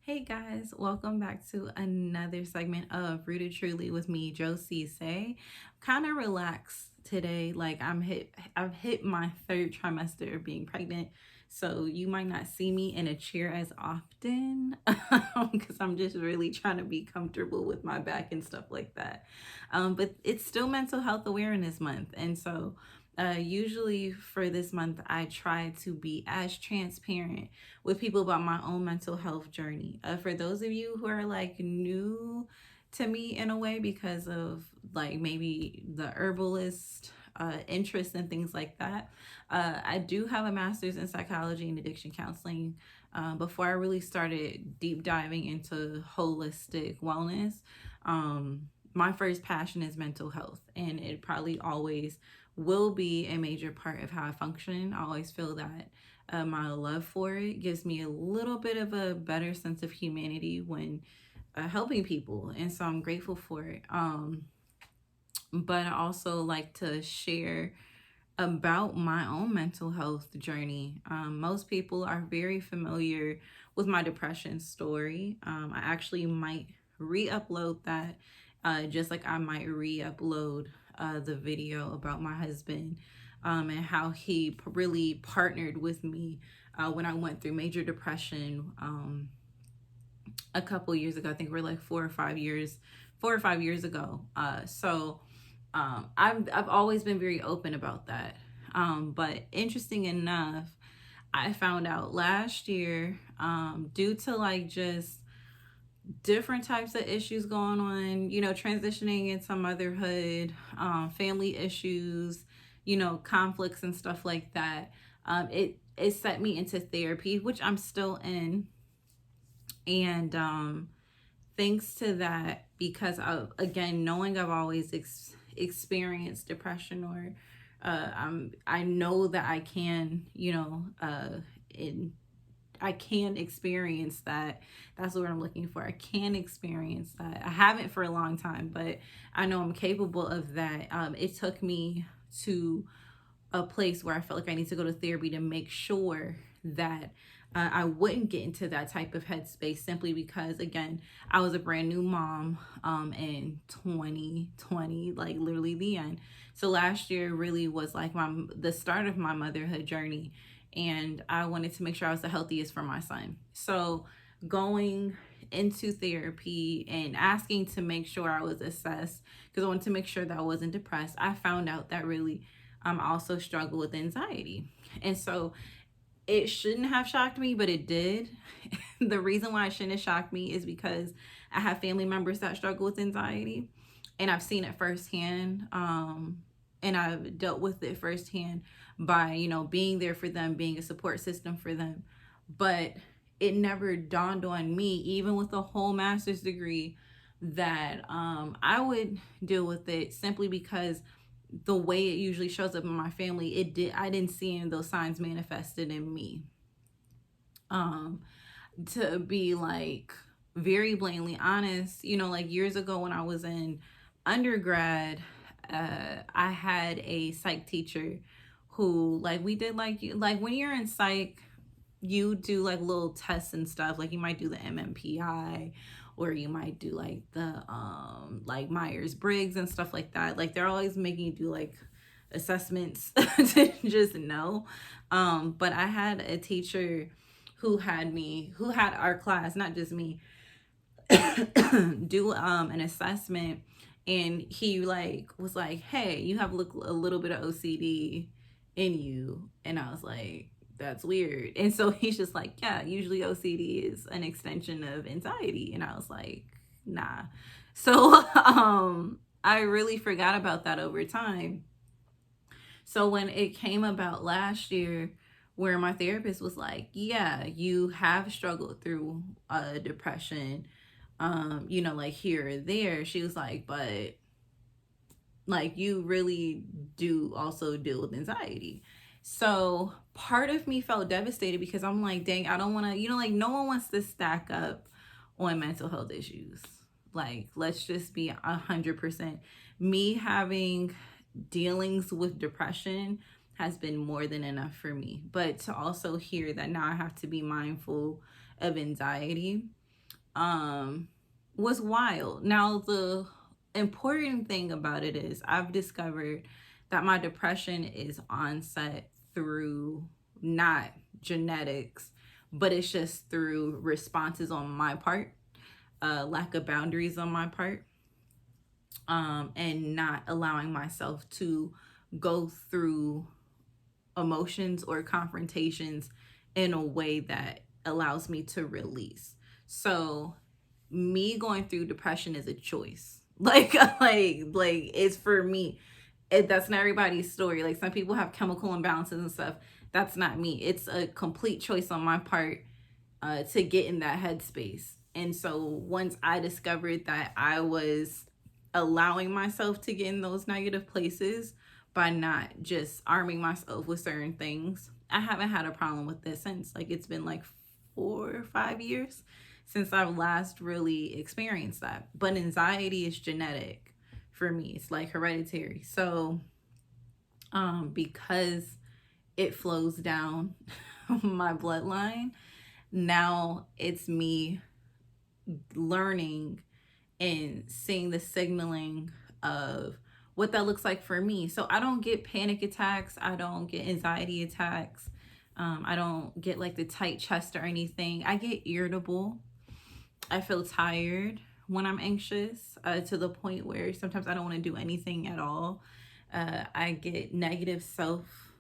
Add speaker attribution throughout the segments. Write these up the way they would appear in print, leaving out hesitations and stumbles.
Speaker 1: Hey guys, welcome back to another segment of Rooted Truly with me, Josie Say. Kind of relaxed today. I've hit my third trimester of being pregnant. So you might not see me in a chair as often because I'm just really trying to be comfortable with my back and stuff like that. But it's still Mental Health Awareness Month. And so usually for this month, I try to be as transparent with people about my own mental health journey. For those of you who are like new to me in a way because of like maybe the herbalist interest and things like that, I do have a master's in psychology and addiction counseling. Before I really started deep diving into holistic wellness, my first passion is mental health, and it probably always will be a major part of how I function. I always feel that my love for it gives me a little bit of a better sense of humanity when helping people, and so I'm grateful for it. But I also like to share about my own mental health journey. Most people are very familiar with my depression story. I actually might re-upload that, just like I might re-upload the video about my husband, and how he really partnered with me when I went through major depression a couple years ago. I think we're like 4 or 5 years ago. I've always been very open about that. But interesting enough, I found out last year, due to like just different types of issues going on, transitioning into motherhood, family issues, conflicts and stuff like that. It set me into therapy, which I'm still in. And thanks to that, because of, again, knowing I've always experienced depression, or I know that I can, I can experience that. That's what I'm looking for. I can experience that. I haven't for a long time, but I know I'm capable of that. It took me to a place where I felt like I need to go to therapy to make sure that I wouldn't get into that type of headspace, simply because, again, I was a brand new mom in 2020, like literally the end. So last year really was like the start of my motherhood journey, and I wanted to make sure I was the healthiest for my son. So going into therapy and asking to make sure I was assessed, because I wanted to make sure that I wasn't depressed, I found out that really also struggle with anxiety. And so it shouldn't have shocked me, but it did. The reason why it shouldn't have shocked me is because I have family members that struggle with anxiety, and I've seen it firsthand. And I've dealt with it firsthand by, being there for them, being a support system for them. But it never dawned on me, even with a whole master's degree, that I would deal with it, simply because the way it usually shows up in my family, I didn't see any of those signs manifested in me. To be like very blatantly honest, like years ago when I was in undergrad, I had a psych teacher who, like, we did like when you're in psych, you do like little tests and stuff. Like you might do the MMPI, or you might do like the like Myers-Briggs and stuff like that. Like they're always making you do like assessments to just know. But I had a teacher who had our class, not just me, do an assessment, and he like was like, "Hey, you have a little bit of OCD in you." And I was like, "That's weird." And so he's just like, "Yeah, usually OCD is an extension of anxiety." And I was like, "Nah." So I really forgot about that over time. So when it came about last year, where my therapist was like, "Yeah, you have struggled through depression, like here or there," she was like, "But like you really do also deal with anxiety." So part of me felt devastated, because I'm like, dang, I don't want to, like no one wants to stack up on mental health issues. Like, let's just be 100%. Me having dealings with depression has been more than enough for me. But to also hear that now I have to be mindful of anxiety, um was wild. Now the important thing about it is I've discovered that my depression is onset through not genetics, but it's just through responses on my part, lack of boundaries on my part, and not allowing myself to go through emotions or confrontations in a way that allows me to release. So me going through depression is a choice. Like it's for me. That's not everybody's story. Like some people have chemical imbalances and stuff. That's not me. It's a complete choice on my part, to get in that headspace. And so once I discovered that I was allowing myself to get in those negative places by not just arming myself with certain things, I haven't had a problem with this since. Like it's been like 4 or 5 years since I've last really experienced that. But anxiety is genetic for me. It's like hereditary. So because it flows down my bloodline, now it's me learning and seeing the signaling of what that looks like for me. So I don't get panic attacks. I don't get anxiety attacks. I don't get like the tight chest or anything. I get irritable. I feel tired when I'm anxious, to the point where sometimes I don't want to do anything at all. I get negative self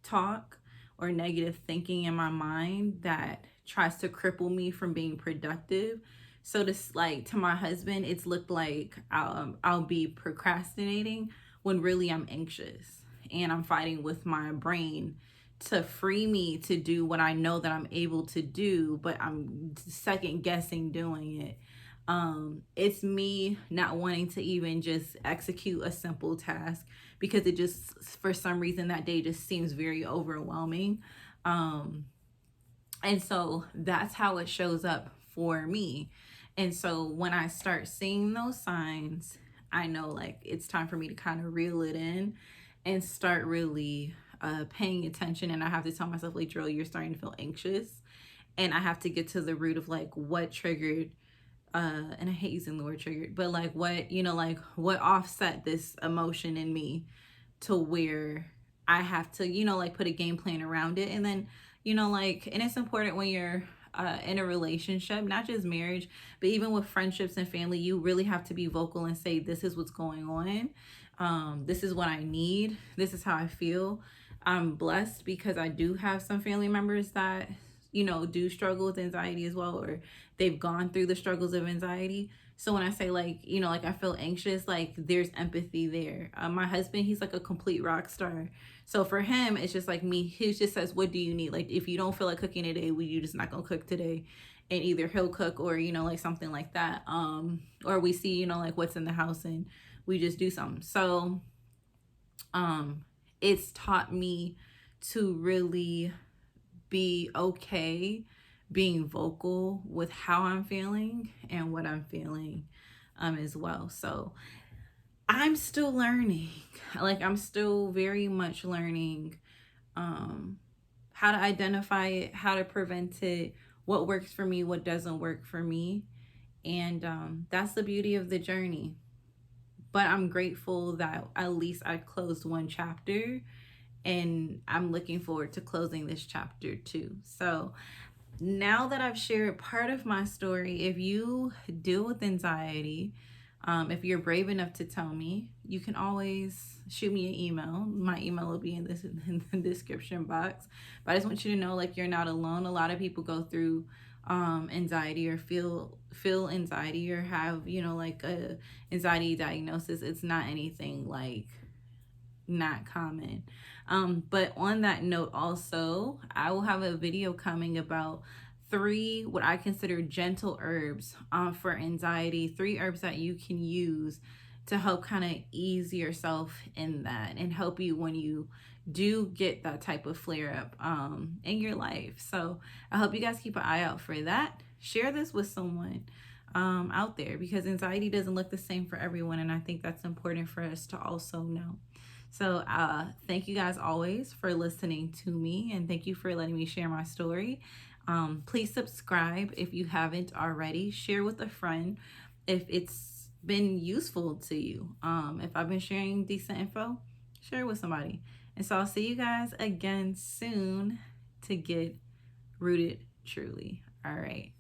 Speaker 1: talk or negative thinking in my mind that tries to cripple me from being productive. So this, like, to my husband, it's looked like I'll be procrastinating when really I'm anxious and I'm fighting with my brain to free me to do what I know that I'm able to do, but I'm second guessing doing it. It's me not wanting to even just execute a simple task because it just, for some reason, that day just seems very overwhelming. And so that's how it shows up for me. And so when I start seeing those signs, I know like it's time for me to kind of reel it in and start really paying attention. And I have to tell myself, like, Drill, you're starting to feel anxious. And I have to get to the root of like what triggered, and I hate using the word triggered, but like what, like what offset this emotion in me to where I have to, like put a game plan around it. And then, like, and it's important when you're in a relationship, not just marriage, but even with friendships and family, you really have to be vocal and say, this is what's going on. This is what I need. This is how I feel. I'm blessed because I do have some family members that, do struggle with anxiety as well, or they've gone through the struggles of anxiety. So when I say like, like I feel anxious, like there's empathy there. My husband, he's like a complete rock star. So for him, it's just like me. He just says, what do you need? Like, if you don't feel like cooking today, you just not gonna cook today. And either he'll cook or, like something like that. Or we see, like what's in the house and we just do something. So it's taught me to really be okay being vocal with how I'm feeling and what I'm feeling as well. So I'm still learning. Like I'm still very much learning how to identify it, how to prevent it, what works for me, what doesn't work for me. And that's the beauty of the journey. But I'm grateful that at least I closed one chapter, and I'm looking forward to closing this chapter too. So now that I've shared part of my story, if you deal with anxiety, if you're brave enough to tell me, you can always shoot me an email. My email will be in the description box. But I just want you to know, like, you're not alone. A lot of people go through anxiety or feel anxiety or have, like a anxiety diagnosis. It's not anything like not common. But on that note, also, I will have a video coming about 3 what I consider gentle herbs for anxiety. 3 herbs that you can use to help kind of ease yourself in that and help you when you do get that type of flare up in your life. So I hope you guys keep an eye out for that. Share this with someone out there, because anxiety doesn't look the same for everyone, and I think that's important for us to also know. So thank you guys always for listening to me, and thank you for letting me share my story. Please subscribe if you haven't already. Share with a friend if it's been useful to you. If I've been sharing decent info, share it with somebody. And so I'll see you guys again soon to get rooted truly. All right.